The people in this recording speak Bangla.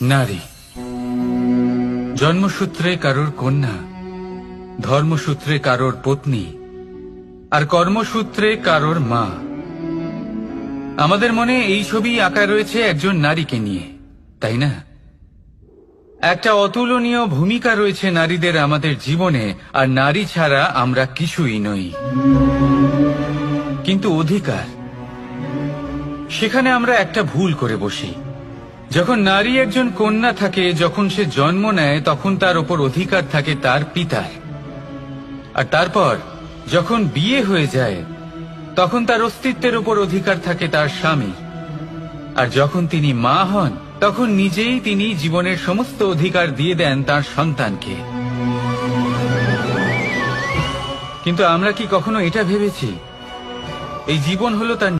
নারী জন্মসূত্রে কারোর কন্যা, ধর্মসূত্রে কারোর পত্নী, আর কর্মসূত্রে কারোর মা। আমাদের মনে এই ছবি আঁকা রয়েছে একজন নারীকে নিয়ে, তাই না? একটা অতুলনীয় ভূমিকা রয়েছে নারীদের আমাদের জীবনে, আর নারী ছাড়া আমরা কিছুই নই। কিন্তু অধিকার, সেখানে আমরা একটা ভুল করে বসি। যখন নারী একজন কন্যা থাকে, যখন সে জন্ম নেয়, তখন তার ওপর অধিকার থাকে তার পিতার। আর তারপর যখন বিয়ে হয়ে যায়, তখন তার অস্তিত্বের উপর অধিকার থাকে তার স্বামীর। আর যখন তিনি মা হন, তখন নিজেই তিনি জীবনের সমস্ত অধিকার দিয়ে দেন তার সন্তানকে। কিন্তু আমরা কি কখনো এটা ভেবেছি এই জীবন হলো তার